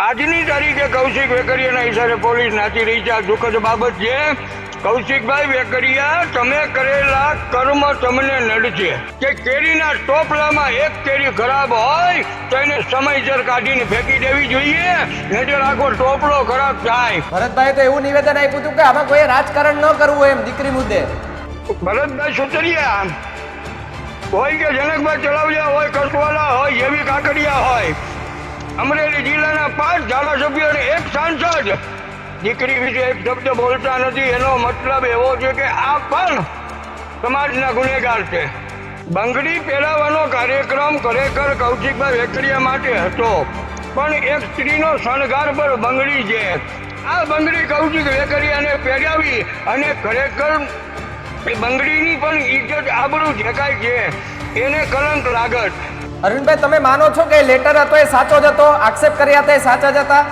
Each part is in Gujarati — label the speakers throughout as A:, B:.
A: આજની તારીખે કૌશિક વેકરિયાના ઈશારે પોલીસ નાચી રહી છે. આ દુઃખદ બાબત છે. કૌશિકભાઈ વેકરિયા, તમે કરેલા કર્મ તમને નડશે. કે કેરીના ટોપલામાં એક કેરી ખરાબ હોય તો એને સમયસર કાઢીને ફેંકી દેવી જોઈએ, નહીંતર આખો ટોપલો ખરાબ થાય.
B: ભરતભાઈ તો એવું નિવેદન આપ્યું હતું કે આમાં કોઈ રાજકારણ ન કરવું એમ દીકરી મુદ્દે.
A: ભરતભાઈ સુતરિયા હોય કે જનકભાઈ ચલાવ્યા હોય, કસવાલા હોય, જેવી કાકડિયા હોય, અમરેલી જિલ્લાના 5 ધારાસભ્યો અને 1 સાંસદ દીકરી વિશે એક શબ્દ બોલતા નથી. એનો મતલબ એવો છે કે આ પણ સમાજના ગુનેગાર છે. બંગડી પહેરાવવાનો કાર્યક્રમ ખરેખર કૌશિકભાઈ વેકરિયા માટે હતો, પણ એક સ્ત્રીનો શણગાર પર બંગડી છે. આ બંગડી કૌશિક વેકરિયાને પહેરાવી અને ખરેખર એ બંગડીની પણ ઇજ્જત આબરૂ ઝેકાય છે, એને કલંક લાગત.
B: અરવિંદભાઈ, તમે માનો છો કે લેટર હતો એ સાચો જ હતો, આક્ષેપ કર્યા હતા એ સાચા જ હતા?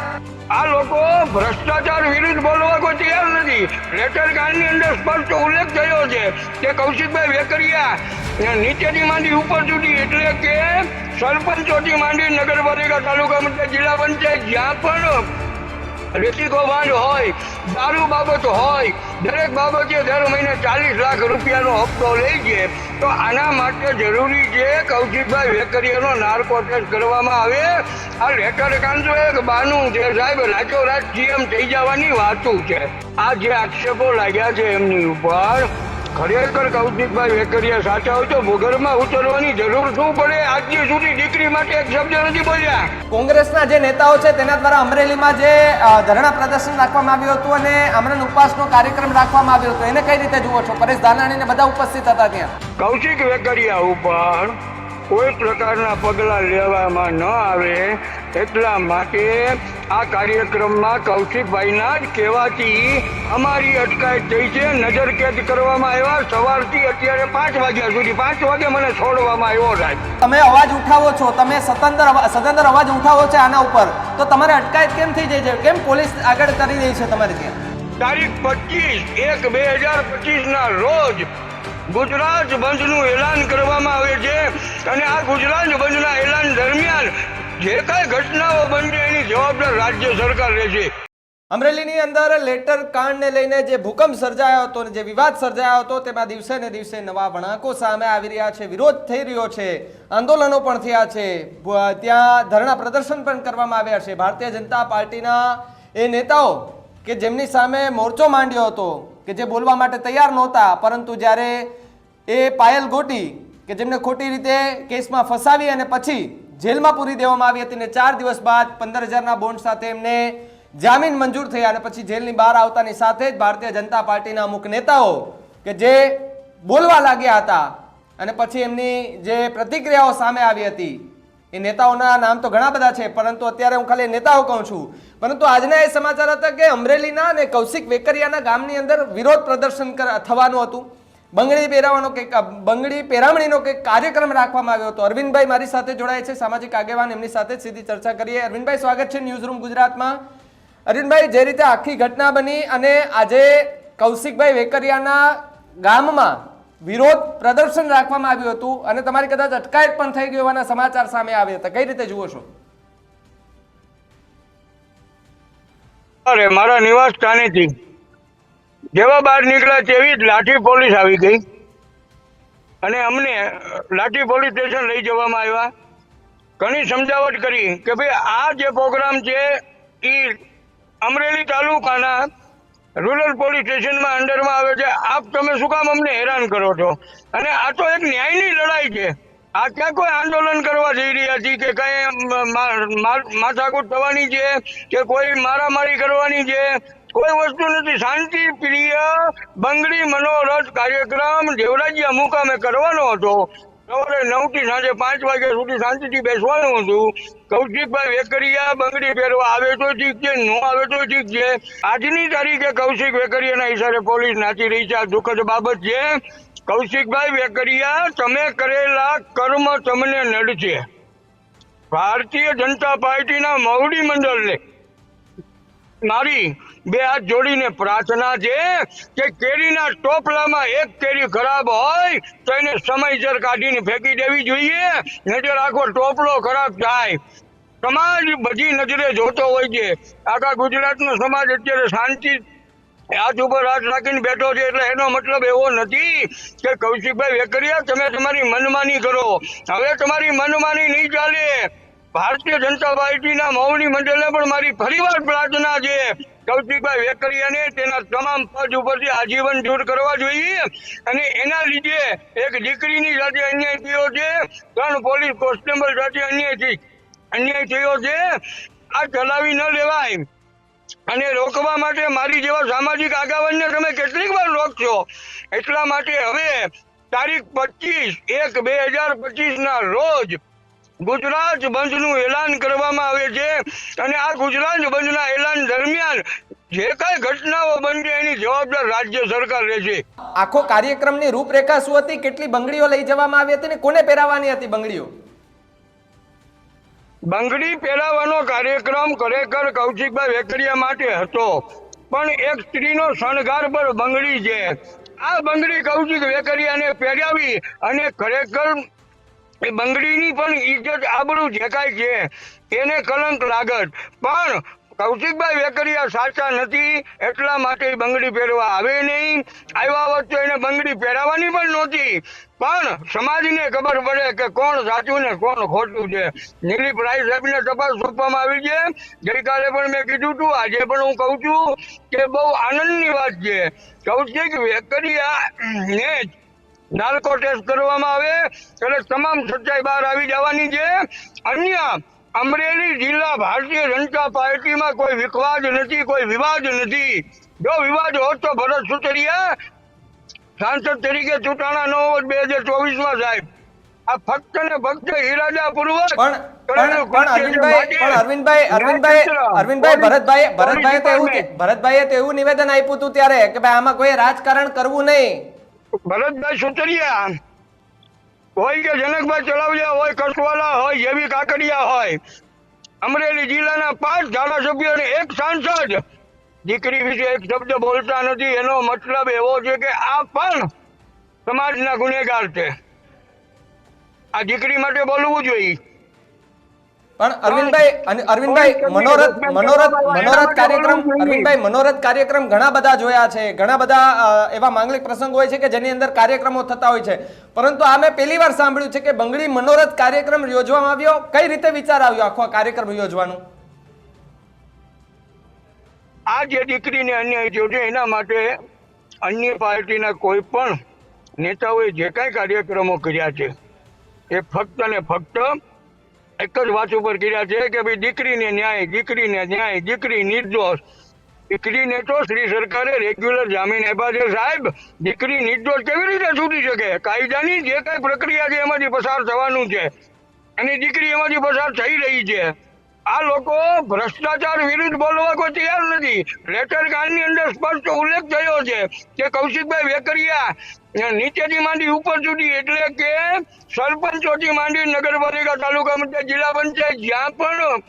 A: આ લોકો ભ્રષ્ટાચાર વિરુદ્ધ બોલવા કોઈ તૈયાર નથી. લેટર કાર્ડની અંદર સ્પષ્ટ ઉલ્લેખ થયો છે કે કૌશિકભાઈ વેકરિયા નીચેથી માંડી ઉપર સુધી, એટલે કે સરપંચોથી માંડી નગરપાલિકા, તાલુકા પંચાયત, જિલ્લા પંચાયત, જ્યાં પણ રેતી કૌભાંડ હોય, દારૂ બાબત હોય, દરેક બાબતે દર મહિને 40 લાખ રૂપિયાનો હપ્તો લે છે. તો આના માટે જરૂરી છે કૌશિકભાઈ વેકરિયાનો નાર્કો ટેસ્ટ કરવામાં આવે. આ લેટર કાંડ તો એક બાનું છે સાહેબ, રાતોરાત સીએમ થઈ જવાની વાતું છે. આ જે આક્ષેપો લાગ્યા છે એમની ઉપર, ખરેખર કૌશિકભાઈ વેકરિયા સાચા હોય તો ભૂગર્ભમાં ઉતરવાની જરૂર શું પડે? આજની સુધી દીકરી માટે એક શબ્દ નથી બોલ્યા.
B: કોંગ્રેસના જે નેતાઓ છે તેના દ્વારા અમરેલીમાં જે ધરણા પ્રદર્શન રાખવામાં આવ્યું હતું અને આમરણ ઉપવાસનો કાર્યક્રમ રાખવામાં આવ્યો હતો, એને કઈ રીતે જુઓ છો? પરેશ ધાનાણીને બધા ઉપસ્થિત હતા ત્યાં.
A: કૌશિક વેકરિયા ઉપર કોઈ પ્રકારના પગલાં લેવામાં ન આવે એટલા માટે આ કાર્યક્રમમાં કૌશિકભાઈના જ કહેવાથી અમારી અટકાયત થઈ છે, નજરકેદ કરવામાં આવ્યા. સવારથી અત્યારે 5 વાગ્યા સુધી, 5 વાગે મને છોડવામાં આવ્યો સાહેબ.
B: તમે અવાજ ઉઠાવો છો, તમે સદંતર અવાજ ઉઠાવો છો આના ઉપર, તો તમારે અટકાયત કેમ થઈ જાય છે? કેમ પોલીસ આગળ કરી રહી છે તમારે ત્યાં?
A: તારીખ 25/1/2025 ના રોજ ગુજરાત બંધનું એલાન કરવામાં આવે છે અને આ ગુજરાત બંધના એલાન દરમિયાન જે કઈ ઘટનાઓ બનશે એની જવાબદાર રાજ્ય સરકાર રહેશે.
B: અમરેલીની અંદર લેટર કાંડને લઈને જે ભૂકંપ સર્જાયો હતો, જે વિવાદ સર્જાયો હતો, તેમાં દિવસે ને દિવસે નવા વળાંકો સામે આવી રહ્યા છે, વિરોધ થઈ રહ્યો છે, આંદોલનો પણ થયા છે, ત્યાં ધરણા પ્રદર્શન પણ કરવામાં આવ્યા છે. ભારતીય જનતા પાર્ટીના એ નેતાઓ કે જેમની સામે મોરચો માંડ્યો હતો, કે જે બોલવા માટે તૈયાર નહોતા, પરંતુ જ્યારે એ પાયલ ગોટી કે જેમને ખોટી રીતે કેસમાં ફસાવી અને પછી જેલમાં પૂરી દેવામાં આવી હતી ને 4 દિવસ બાદ 15,000ના બોન્ડ સાથે એમને જામીન મંજૂર થયા અને પછી જેલની બહાર આવતાની સાથે જ ભારતીય જનતા પાર્ટીના અમુક નેતાઓ કે જે બોલવા લાગ્યા હતા અને પછી એમની જે પ્રતિક્રિયાઓ સામે આવી હતી, એ નેતાઓના નામ તો ઘણા બધા છે, પરંતુ અત્યારે હું ખાલી નેતાઓ કહું છું. પરંતુ આજના એ સમાચાર હતા કે અમરેલીના અને કૌશિક વેકરિયાના ગામની અંદર વિરોધ પ્રદર્શન થવાનું હતું. બંગડી પહેરામણીનો કંઈક કાર્યક્રમ રાખવામાં આવ્યો હતો. અરવિંદભાઈ મારી સાથે જોડાય છે, સામાજિક આગેવાન, એમની સાથે સીધી ચર્ચા કરીએ. અરવિંદભાઈ, સ્વાગત છે ન્યૂઝ રૂમ ગુજરાતમાં. અરવિંદભાઈ, જે રીતે આખી ઘટના બની અને આજે કૌશિકભાઈ વેકરિયાના ગામમાં વિરોધ પ્રદર્શન રાખવામાં આવ્યું હતું અને તમારી કદાચ અટકાયત પણ થઈ ગઈ હોવાના સમાચાર સામે આવ્યા હતા, કઈ રીતે જુઓ છો?
A: અરે, મારા નિવાસ સ્થાનેથી જેવા બહાર નીકળ્યા તેવી જ લાઠી પોલીસ આવી ગઈ અને અમને લાઠી પોલીસ સ્ટેશન લઈ જવામાં આવ્યા. ઘણી સમજાવટ કરી કે ભાઈ આ જે પ્રોગ્રામ છે એ અમરેલી તાલુકાના રૂરલ પોલીસ સ્ટેશનમાં અંડરમાં આવે છે. આપ તમે શું કામ અમને હેરાન કરો છો? અને આ તો એક ન્યાયની લડાઈ છે. આ ક્યાં કોઈ આંદોલન કરવા જઈ રહ્યા છે કે કઈ માથાકૂટ થવાની છે કે કોઈ મારામારી કરવાની છે? કોઈ વસ્તુ નથી. શાંતિ પ્રિય બંગડી મનોરથ કાર્યક્રમ દેવરાજીયા મુકામે કરવાનો હતો. સવારે 9 થી સાંજે 5 વાગ્યા સુધી શાંતિથી બેસવાનું હતું. કૌશિકભાઈ વેકરિયા બંગડી પહેરવા આવે તો ઠીક છે, ન આવે તો ઠીક છે. આજની તારીખે કૌશિક વેકરિયાના ઈશારે પોલીસ નાચી રહી છે. આ દુઃખદ બાબત છે. કૌશિકભાઈ વેકરિયા, તમે કરેલા કર્મ તમને નડશે. ભારતીય જનતા પાર્ટીના મહુડી મંડળને મારી 2 હાથ જોડીને પ્રાર્થના છે કે કેરીના ટોપલામાં એક કેરી ખરાબ હોય તો એને સમયસર કાઢીને ફેંકી દેવી જોઈએ, નહીંતર આખો ટોપલો ખરાબ થાય. સમાજ બધી નજરે જોતો હોય છે. આખા ગુજરાતનો સમાજ અત્યારે શાંતિ હાથ ઉપર હાથ રાખીને બેઠો છે. એટલે એનો મતલબ એવો નથી કે કૌશિકભાઈ વેકરિયા તમે તમારી મનમાની કરો. હવે તમારી મનમાની નહીં ચાલે. ભારતીય જનતા પાર્ટીના મૌની મંડળને પણ મારી ફરીવાર પ્રાર્થના છે, કૌશિકભાઈ વેકરિયાને તેના તમામ પદ ઉપરથી આજીવન દૂર કરવા જોઈએ. અને એના લીધે એક દીકરીની સાથે અન્યાય થયો છે, 3 પોલીસ કોન્સ્ટેબલ સાથે અન્યાય થયો છે. આ ચલાવી ન લેવાય. અને રોકવા માટે મારી જેવા સામાજિક આગેવાનને તમે કેટલીક વાર રોકશો. એટલા માટે હવે તારીખ 25/1/2025 ના રોજ ગુજરાત બંધનું એલાન કરવામાં આવે છે. અને આ ગુજરાત બંધના એલાન દરમિયાન જે કઈ ઘટનાઓ બનશે એની જવાબદાર રાજ્ય સરકાર રહેશે.
B: આખો કાર્યક્રમની રૂપરેખા શું હતી? કેટલી બંગડીઓ લઈ જવામાં આવી હતી ને કોને પહેરાવવાની હતી બંગડીઓ?
A: બંગડી પહેરાવવાનો કાર્યક્રમ ખરેખર કૌશિકભાઈ વેકરિયા માટે હતો, પણ એક સ્ત્રીનો શણગાર પર બંગડી છે. આ બંગડી કૌશિક વેકરિયાને પહેરાવી અને ખરેખર એ બંગડીની પણ ઇજ્જત આબરૂ જે કાંઈ છે એને કલંક લાગત. પણ કૌશિકભાઈ વેકરિયા સાચા નથી, એટલા માટે બંગડી પહેરવા આવે નહીં. આવ્યા હોત તો એને બંગડી પહેરાવવાની પણ નહોતી. પણ સમાજને ખબર પડે કે કોણ સાચું ને કોણ ખોટું છે. દિલીપ રાય સાહેબને તપાસ સોંપવામાં આવી છે. ગઈકાલે પણ મેં કીધું હતું, આજે પણ હું કહું છું કે બહુ આનંદની વાત છે. કૌશિક વેકરિયા ને નાર્કો ટેસ્ટ કરવામાં આવે એટલે તમામ સચ્ચાઈ બહાર આવી જવાની છે. અન્ય અમરેલી જિલ્લા ભારતીય જનતા પાર્ટીમાં કોઈ વિખવાદ નથી, કોઈ વિવાદ નથી. જો વિવાદ હોત તો ભરત સુતરિયા સાંસદ તરીકે ચૂંટાણા ન હોત 2024માં સાહેબ. આ ફક્ત ને ફક્ત ઈરાદાપૂર્વક
B: ભરતભાઈએ તો એવું નિવેદન આપ્યું હતું ત્યારે કે ભાઈ આમાં કોઈ રાજકારણ કરવું નહીં.
A: ભરતભાઈ સુતરિયા હોય કે જનકભાઈ ચલાવલિયા હોય, કસવાલા હોય, જેવી કાકડિયા હોય, અમરેલી જિલ્લાના 5 ધારાસભ્યો અને 1 સાંસદ દીકરી વિશે એક શબ્દ બોલતા નથી. એનો મતલબ એવો છે કે આ પણ સમાજના ગુનેગાર છે. આ દીકરી માટે બોલવું જોઈએ.
B: પણ અરવિંદભાઈ મનોરથ કાર્યક્રમ ઘણા બધા જોયા છે. ઘણા બધા એવા માંગલિક પ્રસંગો હોય છે કે જેની અંદર કાર્યક્રમો થતા હોય છે, પરંતુ આ મેં પહેલી વાર સાંભળ્યું છે કે બંગડી મનોરથ કાર્યક્રમ યોજવામાં આવ્યો. કઈ રીતે વિચાર આવ્યો આખો કાર્યક્રમ યોજવાનો?
A: આ જે દીકરીને અન્યાય થયો છે એના માટે અન્ય પાર્ટીના કોઈ પણ નેતાઓએ જે કાંઈ કાર્યક્રમો કર્યા છે એ ફક્ત ને ફક્ત એક જ વાત ઉપર કર્યા છે કે ભાઈ દીકરીને ન્યાય, દીકરીને ન્યાય, દીકરી નિર્દોષ. દીકરીને તો શ્રી સરકારે રેગ્યુલર જામીન આપ્યા છે સાહેબ. દીકરી નિર્દોષ કેવી રીતે છૂટી શકે? કાયદાની જે કઈ પ્રક્રિયા છે એમાંથી પસાર થવાનું છે, અને દીકરી એમાંથી પસાર થઈ રહી છે. આ લોકો ભ્રષ્ટાચાર વિરુદ્ધ બોલવા કોઈ તૈયાર નથી. લેટર કાર્ડની અંદર સ્પષ્ટ ઉલ્લેખ થયો છે કે કૌશિકભાઈ વેકરિયા નીચેથી માંડી ઉપર સુધી, એટલે કે સરપંચોથી માંડી નગરપાલિકા, તાલુકા પંચાયત, જિલ્લા પંચાયત, જ્યાં પણ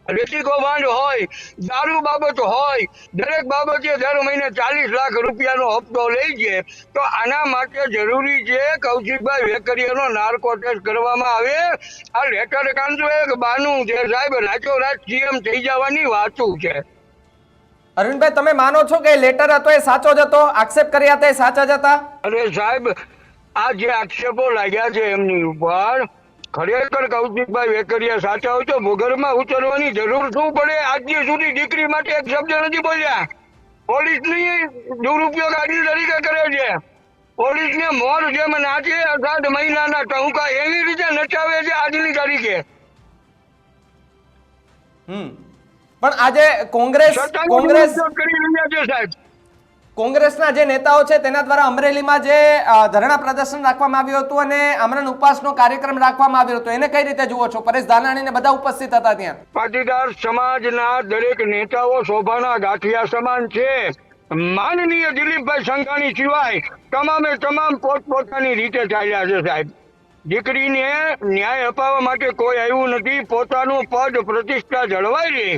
A: રેતી કૌભાંડ હોય, દારૂ બાબત હોય, દરેક બાબતે દર મહિને 40 લાખ રૂપિયાનો હપ્તો લે છે. તો આના માટે જરૂરી છે કૌશિકભાઈ વેકરિયાનો નાર્કો ટેસ્ટ કરવામાં આવે. આ લેટર કામ તો એક બાનું છે સાહેબ, રાતોરાત સીએમ થઈ જવાની વાતું છે.
B: અરવિંદભાઈ, તમે માનો છો કે લેટર હતો એ સાચો જ હતો? આક્ષેપ કર્યા હતા એ સાચા જ હતા?
A: અરે સાહેબ, આ જે આક્ષેપો લાગ્યા છે એમની ઉપર, ખરેખર કૌશિકભાઈ વેકરિયા સાચા હોય તો ભૂગર્ભમાં ઉતરવાની જરૂર શું પડે? આજની સુધી દીકરી માટે એક શબ્દ નથી બોલ્યા. પોલીસની દુરુપયોગ આજની તરીકે કરે છે. પોલીસને મોર જેમ નાચે 18 મહિનાના ટહુકા એવી રીતે નચાવે છે આજની તારીખે.
B: પણ આજે કોંગ્રેસ
A: કરી રહ્યા છે સાહેબ.
B: કોંગ્રેસના જે નેતાઓ છે તેના દ્વારા અમરેલીમાં જે ધરણા પ્રદર્શન રાખવામાં આવ્યું હતું અને આમરણ ઉપવાસનો કાર્યક્રમ રાખવામાં આવ્યો હતો, એને કઈ રીતે જુઓ છો? પરેશ ધાનાણી ને બધા ઉપસ્થિત હતા ત્યાં.
A: પાટીદાર સમાજના દરેક નેતાઓ શોભાના ગાંઠિયા સમાન છે. માનનીય દિલીપભાઈ સંઘાણી સિવાય તમામે તમામ પોતપોતાની રીતે ચાલ્યા છે સાહેબ. દીકરીને ન્યાય અપાવવા માટે કોઈ આવ્યું નથી. પોતાનું પદ પ્રતિષ્ઠા જળવાઈ રહે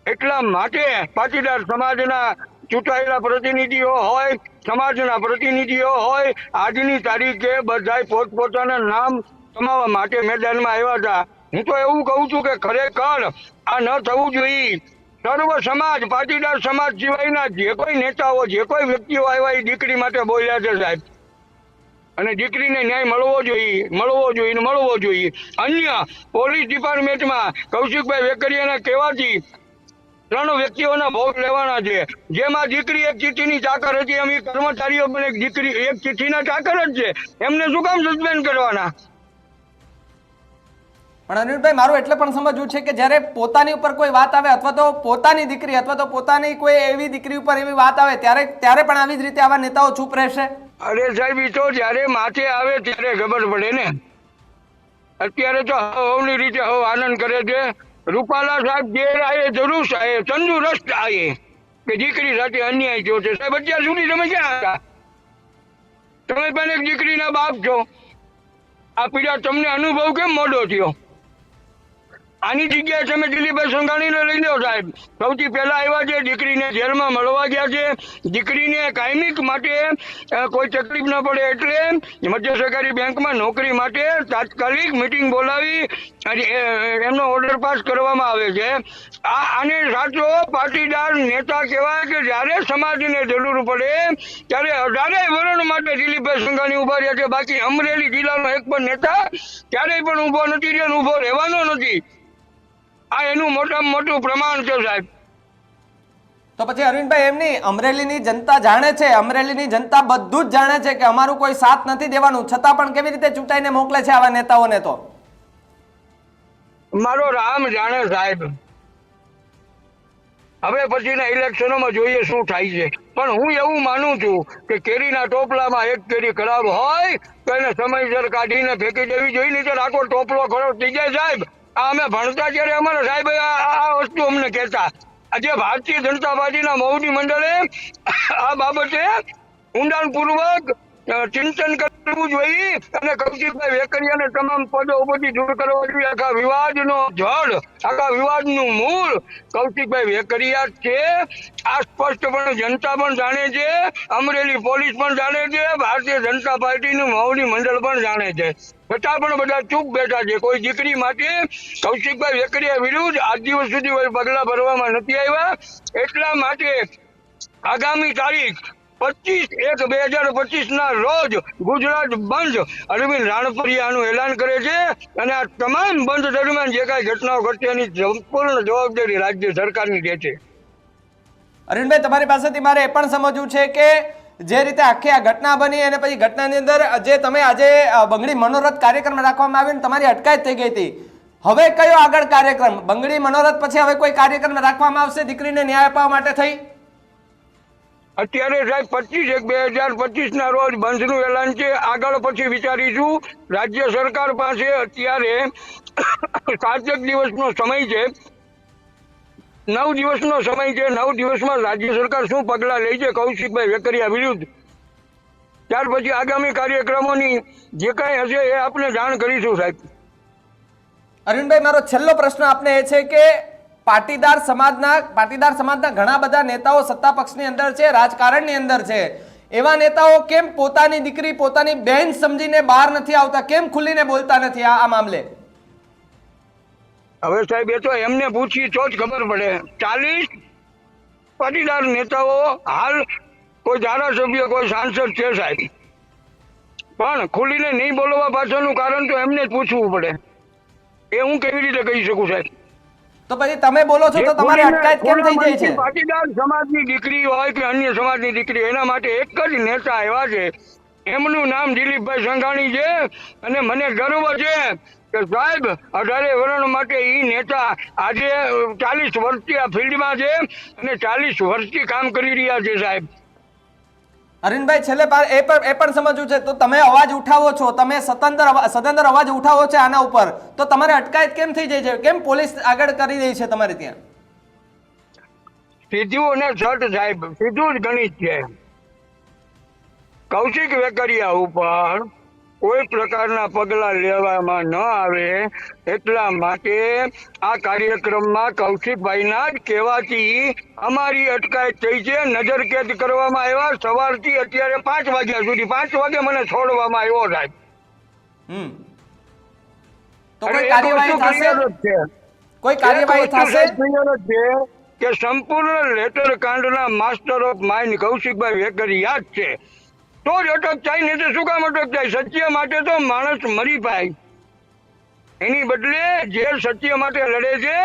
A: એટલા માટે પાટીદાર સમાજના ચૂંટાયેલા પ્રતિનિધિઓ હોય, સમાજના પ્રતિનિધિઓ હોય, આજની તારીખે બધાય પોતપોતાના નામ કમાવા માટે મેદાનમાં આવ્યા હતા. હું તો એવું કહું છું કે ખરેખર આ ન થવું જોઈએ. સર્વ સમાજ, પાટીદાર સમાજ સિવાયના જે કોઈ નેતાઓ, જે કોઈ વ્યક્તિઓ આવ્યા એ દીકરી માટે બોલ્યા છે સાહેબ, અને દીકરીને ન્યાય મળવો જોઈએ, મળવો જોઈએ ને મળવો જોઈએ. અન્ય પોલીસ ડિપાર્ટમેન્ટમાં કૌશિકભાઈ વેકરિયાના કહેવાથી 3 વ્યક્તિઓના ભોગ લેવાના છે. જેમાં દીકરી એક ચિઠ્ઠીની ચાકર હતી, એમ કર્મચારીઓ પણ એક દીકરી એક ચિઠ્ઠીના ચાકર જ છે. એમને શું કામ સસ્પેન્ડ કરવાના?
B: પણ અનિરુદ્ધભાઈ, મારું એટલે પણ સમજવું છે કે જ્યારે પોતાની ઉપર કોઈ વાત આવે અથવા તો પોતાની દીકરી અથવા તો પોતાની કોઈ એવી દીકરી ઉપર એવી વાત આવે ત્યારે પણ આવી જ રીતે આવા નેતાઓ ચૂપ રહેશે?
A: અરે સાહેબ, એ તો જયારે માથે આવે ત્યારે ખબર પડે ને. અત્યારે તો હવની રીતે હવ આનંદ કરે છે. રૂપાલા સાહેબ જે આયે જરૂર તંદુરસ્ત આયે કે દીકરી સાથે અન્યાય થયો છે. સાહેબ અત્યાર સુધી તમે ક્યાં હતા? તમે પણ એક દીકરીના બાપ છો. આ પીડા તમને અનુભવ કેમ મોડો થયો? આની જગ્યાએ તમે દિલીપભાઈ સંઘાણીને લઈ લો સાહેબ. સૌથી પહેલા આવ્યા છે, દીકરીને જેલમાં મળવા ગયા છે. દીકરીને કાયમિક માટે કોઈ તકલીફ ન પડે એટલે મધ્ય સહકારી બેંકમાં નોકરી માટે તાત્કાલિક મિટિંગ બોલાવી એમનો ઓર્ડર પાસ કરવામાં આવે છે. આને સાચો પાટીદાર નેતા કહેવાય કે જ્યારે સમાજને જરૂર પડે ત્યારે 18 વર્ણ માટે દિલીપભાઈ સંઘાણી ઉભા રહ્યા છે. બાકી અમરેલી જિલ્લાનો એક પણ નેતા ક્યારેય પણ ઉભો નથી રહ્યો, ઉભો રહેવાનો નથી. આ એનું મોટામાં મોટું પ્રમાણ છે સાહેબ.
B: તો પછી અરવિંદભાઈ, એમની અમરેલીની જનતા જાણે છે, અમરેલીની જનતા બધું જ જાણે છે કે અમારું કોઈ સાથ નથી દેવાનું, છતાં પણ કેવી રીતે ચૂંટાઈને મોકલે છે આવા નેતાઓને? તો
A: મારો રામ જાણે સાહેબ. હવે પછીના ઇલેક્શનોમાં જોઈએ શું થાય છે. પણ હું એવું માનું છું કે કેરીના ટોપલામાં એક કેરી ખરાબ હોય તો એને સમયસર કાઢીને ફેંકી દેવી જોઈએ, નહીં તો આખો ટોપલો ખરાબ થઈ જાય સાહેબ. આ અમે ભણતા ત્યારે અમારા સાહેબ આ વસ્તુ અમને કહેતા. આજે ભારતીય જનતા પાર્ટીના મૌની મંડળે આ બાબતે ઊંડાણપૂર્વક ચિંતન કરવું જોઈએ અને કૌશિકભાઈ વેકરિયાને તમામ પદો ઉપરથી દૂર કરવા જોઈએ. આખા વિવાદનો જડ, આખા વિવાદનું મૂળ કૌશિકભાઈ વેકરિયા છે. આ સ્પષ્ટપણે જનતા પણ જાણે છે, અમરેલી પોલીસ પણ જાણે છે, ભારતીય જનતા પાર્ટીનું મૌની મંડળ પણ જાણે છે. છતાં પણ બધા ચૂપ બેઠા છે. કોઈ દીકરી માટે કૌશિકભાઈ વેકરિયા વિરુદ્ધ આજ દિવસ સુધી કોઈ પગલા ભરવામાં નથી આવ્યા. એટલા માટે આગામી તારીખ 25/1/2025 ના રોજ ગુજરાત બંધ અરવિંદ રાણપરિયાનું એલાન કરે છે. અને આ તમામ બંધ દરમિયાન જે કાંઈ ઘટનાઓ ઘટશે એની સંપૂર્ણ જવાબદારી રાજ્ય સરકારની રહે છે.
B: અરવિંદભાઈ, તમારી પાસેથી મારે એ પણ સમજવું છે કે જે રીતે આખી આ ઘટના બની અને પછી ઘટનાની અંદર જે તમે આજે બંગડી મનોરથ કાર્યક્રમ રાખવામાં આવ્યો ને તમારી અટકાયત થઈ ગઈ હતી, હવે કયો આગળ કાર્યક્રમ? બંગડી મનોરથ પછી હવે કોઈ કાર્યક્રમ રાખવામાં આવશે દીકરીને ન્યાય અપાવવા માટે થઈ?
A: અત્યારે સાહેબ 25/1/2025 ના રોજ બંધનું એલાન છે. આગળ પછી વિચારીશું. રાજ્ય સરકાર પાસે અત્યારે 7 દિવસનો સમય છે, 9 દિવસનો સમય છે. 9 દિવસમાં રાજ્ય સરકાર શું પગલા લે છે કૌશિકભાઈ વેકરિયા વિરુદ્ધ, ત્યાર પછી આગામી કાર્યક્રમોની જે કાંઈ હશે એ આપણે જાણ કરીશું સાહેબ.
B: અરવિંદભાઈ, મારો છેલ્લો પ્રશ્ન આપને એ છે કે પાટીદાર સમાજના ઘણા બધા નેતાઓ સત્તા પક્ષની અંદર છે, રાજકારણની અંદર છે. એવા નેતાઓ કેમ પોતાની દીકરી, પોતાની બહેન સમજીને બહાર નથી આવતા? કેમ ખુલીને બોલતા નથી આ મામલે?
A: હવે સાહેબ એ તો એમને પૂછી તો જ ખબર પડે. 40 પાટીદાર નેતાઓ, હાલ કોઈ ધારાસભ્ય, કોઈ સાંસદ છે સાહેબ, પણ ખુલીને નહીં બોલવા પાછળનું કારણ તો એમને જ પૂછવું પડે. એ હું કેવી રીતે કહી શકું સાહેબ?
B: તો પછી તમે બોલો છો તો તમારી અટકાયત કેમ થઈ જાય છે?
A: પાટીદાર સમાજની દીકરી હોય કે અન્ય સમાજની દીકરી, એના માટે એક જ નેતા આવ્યા છે, એમનું નામ દિલીપભાઈ સંઘાણી છે. અને મને ગર્વ છે કે સાહેબ 18 વર્ણ માટે ઈ નેતા આજે 40 વર્ષથી આ ફિલ્ડમાં છે અને 40 વર્ષથી કામ કરી રહ્યા છે સાહેબ.
B: અરવિંદભાઈ, છેલ્લે એ પણ સમજવું છે, તો તમે અવાજ ઉઠાવો છો, તમે સદંતર અવાજ ઉઠાવો છો આના ઉપર, તો તમારે અટકાયત કેમ થઈ જાય છે? કેમ પોલીસ આગળ કરી રહી છે તમારે ત્યાં?
A: સીધું અને છટ સાહેબ, સીધું જ ગણિત છે. કૌશિક વેકરિયા ઉપર કોઈ પ્રકારના પગલા લેવામાં ન આવે એટલા માટે આ કાર્યક્રમમાં કૌશિકભાઈના જ કહેવાથી અમારી અટકાયત થઈ છે, નજરકેદ કરવામાં આવ્યા. સવારથી અત્યારે 5 વાગ્યા સુધી, 5 વાગે મને છોડવામાં આવ્યો સાહેબ.
B: તો કોઈ કાર્યવાહી થશે? કોઈ કાર્યવાહી થશે?
A: કે સંપૂર્ણ લેટર કાંડના માસ્ટર ઓફ માઇન્ડ કૌશિકભાઈ વેકરિયા જ છે, તો જ અટક થાય, નહીં તો શું કામ અટક થાય? સત્ય માટે તો માણસ મરી પાય, એની બદલે જે સત્ય માટે લડે છે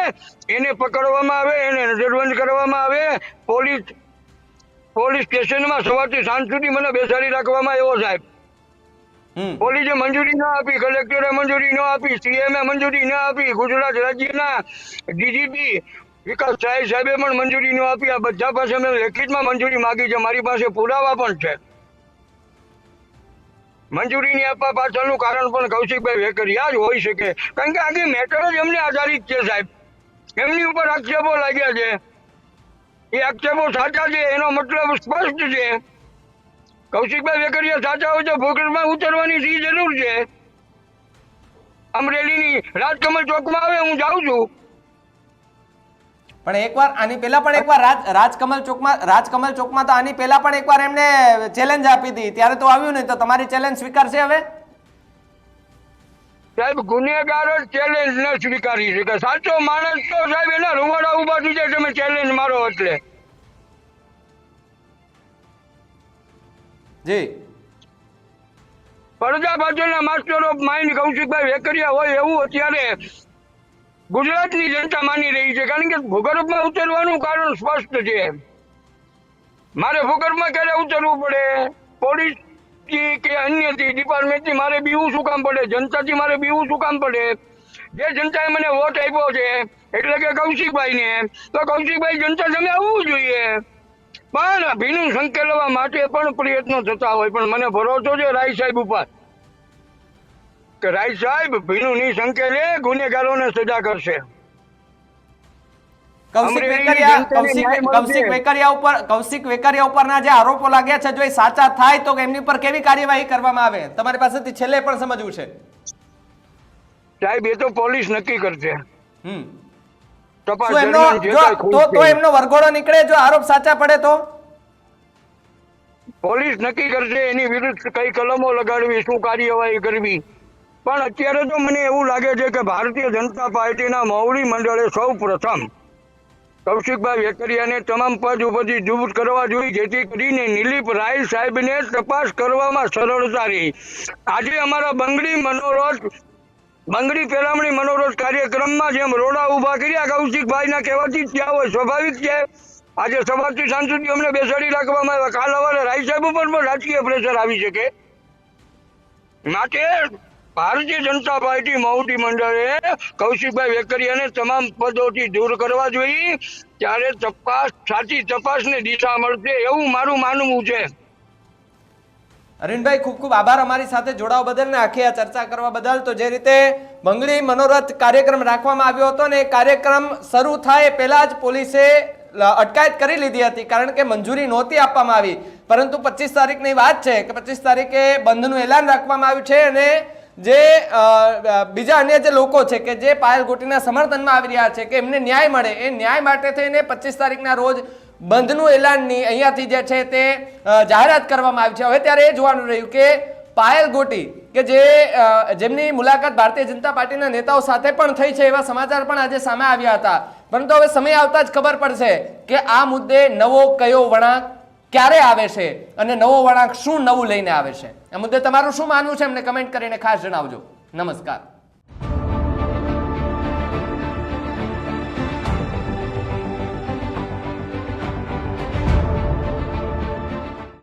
A: એને પકડવામાં આવે, એને નજરબંધ કરવામાં આવે. પોલીસ સ્ટેશનમાં સવારથી સાંજ સુધી મને બેસાડી રાખવામાં આવ્યો સાહેબ. પોલીસે મંજૂરી ના આપી, કલેક્ટરે મંજૂરી ન આપી, સીએમએ મંજૂરી ના આપી, ગુજરાત રાજ્યના ડીજીપી વિકાસ સાહેબે પણ મંજૂરી ન આપી. આ બધા પાસે મેં લેખિતમાં મંજૂરી માગી છે, મારી પાસે પુરાવા પણ છે. મંજૂરી નહીં આપવા પાછળનું કારણ પણ કૌશિકભાઈ વેકરિયા જ હોઈ શકે, કારણ કે આખી મેટર જ એમને આધારિત છે સાહેબ. એમની ઉપર આક્ષેપો લાગ્યા છે, એ આક્ષેપો સાચા છે એનો મતલબ સ્પષ્ટ છે. કૌશિકભાઈ વેકરિયા સાચા હોય તો ભૂગર્ભમાં ઉતરવાની શી જરૂર છે? અમરેલીની રાજકમલ ચોકમાં આવે, હું જાઉં છું.
B: પણ એકવાર આની પહેલા પણ એકવાર રાજકમલ ચોકમાં તો આની પહેલા પણ એકવાર એમને ચેલેન્જ આપી હતી, ત્યારે તો આવ્યું નહીં. તો તમારી ચેલેન્જ સ્વીકારશે હવે?
A: સાહેબ ગુનેગાર જ ચેલેન્જ ન સ્વીકારી શકે. સાચો માણસ તો સાહેબ એના રૂવાડા ઉભા થઈ જાય તમે ચેલેન્જ મારો એટલે.
B: જી,
A: પડદા પાછળના માસ્ટર ઓફ માઇન્ડ કૌશિકભાઈ વેકરિયા હોય એવું અત્યારે ગુજરાતની જનતા માની રહી છે, કારણ કે ભૂગર્ભમાં ઉતરવાનું કારણ સ્પષ્ટ છે. મારે ભૂગર્ભમાં ક્યારે ઉતરવું પડે? પોલીસ કે અન્યથી ડિપાર્ટમેન્ટથી મારે બીવું શું કામ પડે? જનતાથી મારે બીવું શું કામ પડે? જે જનતાએ મને વોટ આપ્યો છે એટલે કે કૌશિકભાઈને, તો કૌશિકભાઈ જનતા સામે આવવું જોઈએ. પણ ભીનું સંકેલવા માટે પણ પ્રયત્નો થતા હોય, પણ મને ભરોસો છે રાય સાહેબ ઉપર કે રાય સાહેબ ભીનું ની સંકેલે ગુનેગારોને સજા કરશે.
B: કૌશિક વેકરિયા ઉપરના જે આરોપો લાગ્યા છે, જો એ સાચા થાય તો એમની પર કેવી કાર્યવાહી કરવામાં આવે? તમારી પાસેથી છેલ્લે પણ સમજવું છે
A: સાહેબ. એ તો પોલીસ નક્કી કરશે.
B: એમનો વરઘોડો નીકળે જો આરોપ સાચા પડે તો
A: પોલીસ નક્કી કરશે એની વિરુદ્ધ કઈ કલમો લગાડવી, શું કાર્યવાહી કરવી. પણ અત્યારે તો મને એવું લાગે છે કે ભારતીય જનતા પાર્ટીના મોવડી મંડળે સૌ પ્રથમ કૌશિકભાઈ વેકરિયાને તમામ પદ ઉપરથી દૂર કરવા જોઈએ, જેથી કરીને નિલીપ રાય સાહેબને તપાસ કરવામાં સરળતા રહી. આજે અમારા બંગડી પેલામણી મનોરથ કાર્યક્રમમાં જેમ રોડા ઉભા કર્યા કૌશિકભાઈના કહેવાથી ત્યાં હોય, સ્વાભાવિક છે. આજે સવારથી સાંજ સુધી અમને બેસાડી રાખવામાં આવ્યા. કાલ સવારે રાય સાહેબ ઉપર પણ રાજકીય પ્રેશર આવી શકે. માટે ભારતીય જનતા પાર્ટી મોવડી મંડળે કૌશિકભાઈ વેકરિયાને તમામ પદોથી દૂર કરવા જોઈએ, ત્યારે સાચી તપાસને દિશા મળશે એવું મારું માનવું છે.
B: અરવિંદભાઈ, ખૂબ ખૂબ આભાર અમારી સાથે જોડાવા બદલ ને આખી આ ચર્ચા કરવા બદલ. તો જે રીતે બંગડી મનોરથ કાર્યક્રમ રાખવામાં આવ્યો હતો ને એ કાર્યક્રમ શરૂ થાય પહેલા જ પોલીસે અટકાયત કરી લીધી હતી, કારણ કે મંજૂરી નહોતી આપવામાં આવી. પરંતુ 25 તારીખની વાત છે કે 25 તારીખે બંધનું એલાન રાખવામાં આવ્યું છે, અને જે બીજા અન્ય જે લોકો છે કે જે પાયલ ગોટીના સમર્થનમાં આવી રહ્યા છે કે એમને ન્યાય મળે, એ ન્યાય માટે થઈને 25 તારીખના રોજ બંધનું એલાનની અહીંયાથી જે છે તે જાહેરાત કરવામાં આવી છે. હવે ત્યારે એ જોવાનું રહ્યું કે પાયલ ગોટી કે જેમની મુલાકાત ભારતીય જનતા પાર્ટીના નેતાઓ સાથે પણ થઈ છે, એવા સમાચાર પણ આજે સામે આવ્યા હતા. પરંતુ હવે સમય આવતા જ ખબર પડશે કે આ મુદ્દે નવો કયો વળાંક ક્યારે આવે છે અને નવો વળાંક શું નવું લઈને આવે છે. આ મુદ્દે તમારું શું માનવું છે અમને કમેન્ટ કરીને ખાસ જણાવજો. નમસ્કાર.